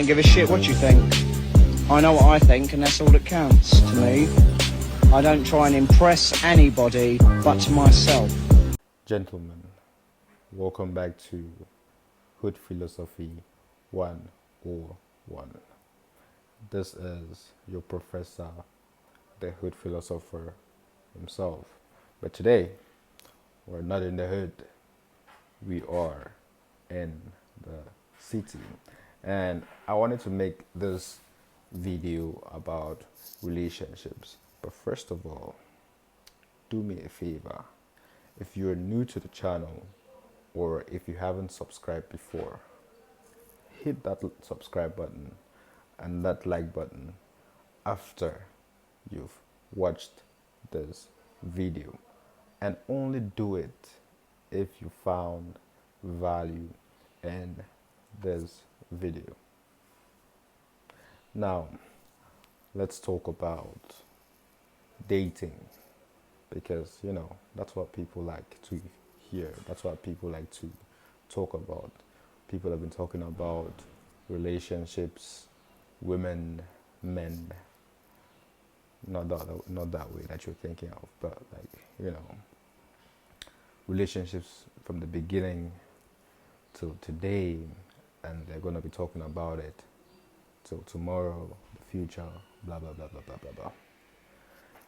don't give a shit what you think. I know what I think, and that's all that counts to me. I don't try and impress anybody but to myself. Gentlemen, welcome back to Hood Philosophy 101. This is your professor, the Hood philosopher himself. But today, we're not in the hood, we are in the city. And I wanted to make this video about relationships. But first of all, do me a favor. If you're new to the channel or if you haven't subscribed before, hit that subscribe button and that like button after you've watched this video, and only do it if you found value in this video. Now, let's talk about dating, because that's what people like to hear, that's what people like to talk about. People have been talking about relationships, women, men, not that way that you're thinking of, but relationships from the beginning till today, and they're going to be talking about it till tomorrow, the future, blah blah blah blah blah blah blah.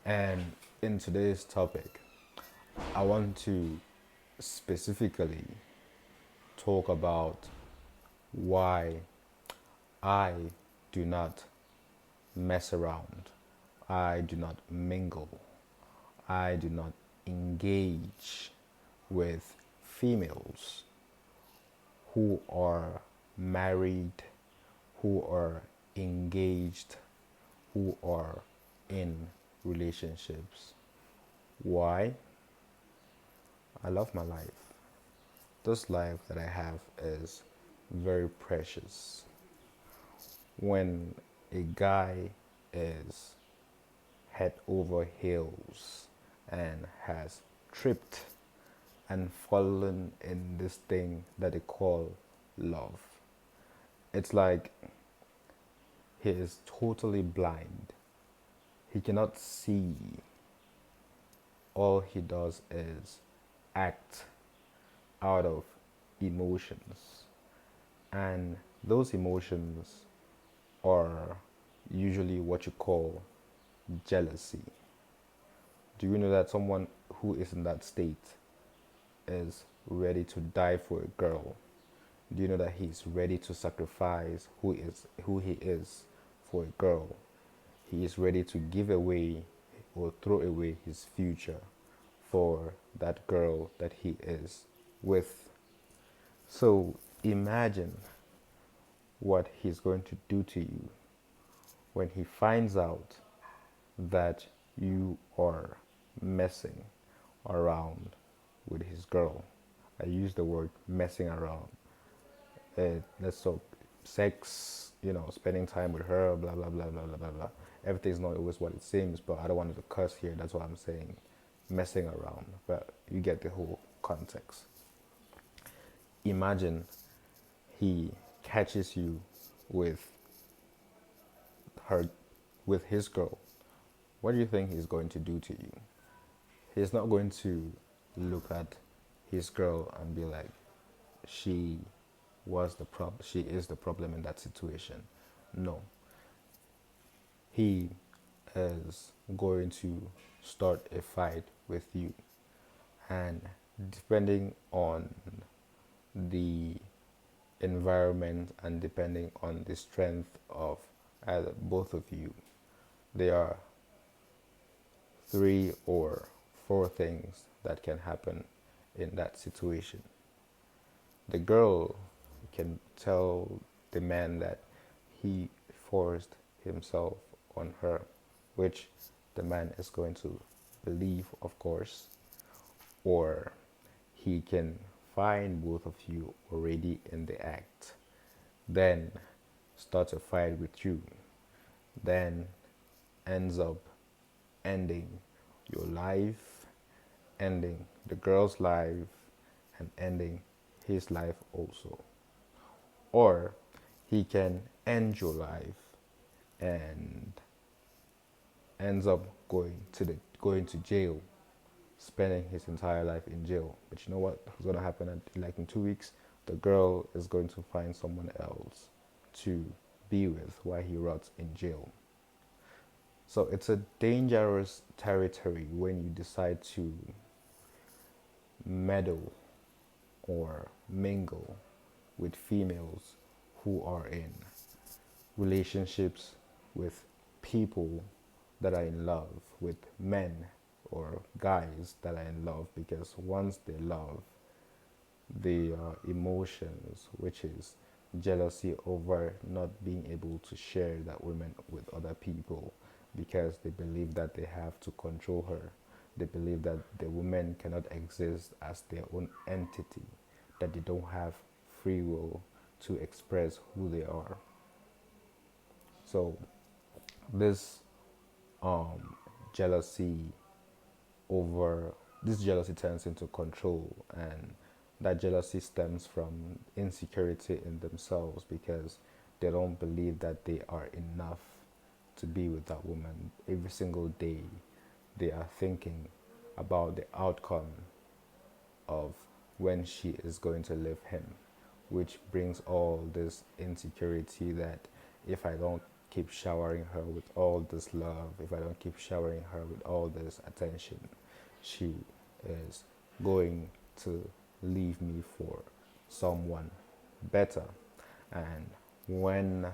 And in today's topic, I want to specifically talk about why I do not mess around, I do not mingle, I do not engage with females who are married, who are engaged, who are in relationships. Why? I love my life. This life that I have is very precious. When a guy is head over heels and has tripped and fallen in this thing that they call love, it's like he is totally blind. He cannot see. All he does is act out of emotions. And those emotions are usually what you call jealousy. Do you know that someone who is in that state is ready to die for a girl? Do you know that he's ready to sacrifice who he is for a girl? He is ready to give away or throw away his future for that girl that he is with. So imagine what he's going to do to you when he finds out that you are messing around with his girl. I use the word messing around. Let's talk sex, spending time with her, blah, blah, blah, blah, blah, blah, blah. Everything's not always what it seems, but I don't want to curse here. That's what I'm saying. Messing around. But you get the whole context. Imagine he catches you with her, with his girl. What do you think he's going to do to you? He's not going to look at his girl and be like, she she is the problem in that situation. No. He is going to start a fight with you. And depending on the environment and depending on the strength of either both of you, there are 3 or 4 things that can happen in that situation. The girl can tell the man that he forced himself on her, which the man is going to believe, of course, or he can find both of you already in the act, then start a fight with you, then ends up ending your life, ending the girl's life, and ending his life also. Or he can end your life and ends up going to jail, spending his entire life in jail. But you know what? What's gonna happen? Like in 2 weeks, the girl is going to find someone else to be with while he rots in jail. So it's a dangerous territory when you decide to meddle or mingle with females who are in relationships with people that are in love, with men or guys that are in love, because once they love, the emotions, which is jealousy over not being able to share that woman with other people because they believe that they have to control her. They believe that the woman cannot exist as their own entity, that they don't have free will to express who they are. So this um, jealousy over this jealousy turns into control, and that jealousy stems from insecurity in themselves because they don't believe that they are enough to be with that woman. Every single day they are thinking about the outcome of when she is going to leave him, which brings all this insecurity that if I don't keep showering her with all this love, if I don't keep showering her with all this attention, she is going to leave me for someone better. And when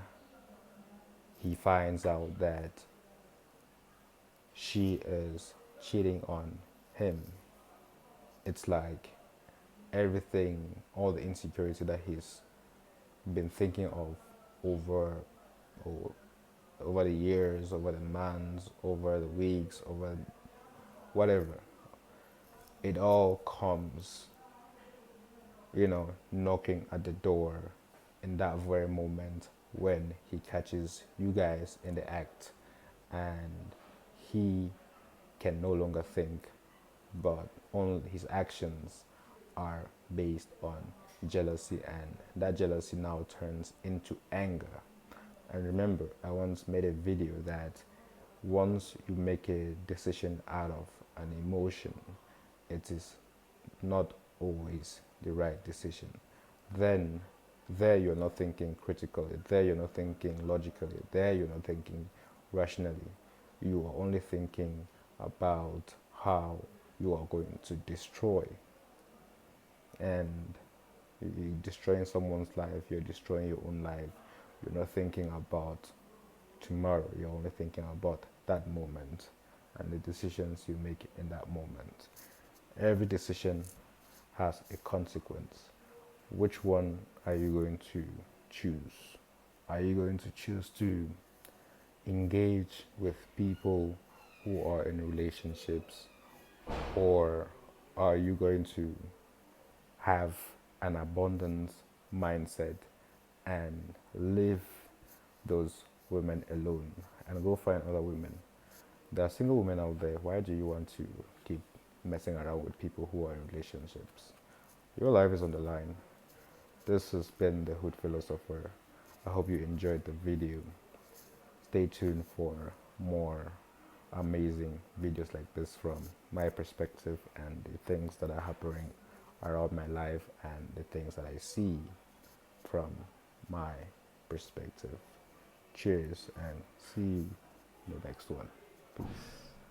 he finds out that she is cheating on him, it's like everything, all the insecurity that he's been thinking of over o- over the years, over the months, over the weeks, over whatever, it all comes, knocking at the door in that very moment when he catches you guys in the act, and he can no longer think, but only his actions are based on jealousy, and that jealousy now turns into anger. And remember, I once made a video that once you make a decision out of an emotion, it is not always the right decision. Then there you're not thinking critically, there you're not thinking logically, there you're not thinking rationally. You are only thinking about how you are going to destroy. And you're destroying someone's life, you're destroying your own life. You're not thinking about tomorrow, you're only thinking about that moment and the decisions you make in that moment. Every decision has a consequence. Which one are you going to choose? Are you going to choose to engage with people who are in relationships, or are you going to have an abundance mindset and leave those women alone and go find other women? There are single women out there. Why do you want to keep messing around with people who are in relationships? Your life is on the line. This has been the Hood Philosopher. I hope you enjoyed the video. Stay tuned for more amazing videos like this from my perspective and the things that are happening around my life and the things that I see from my perspective. Cheers and see you in the next one. Peace.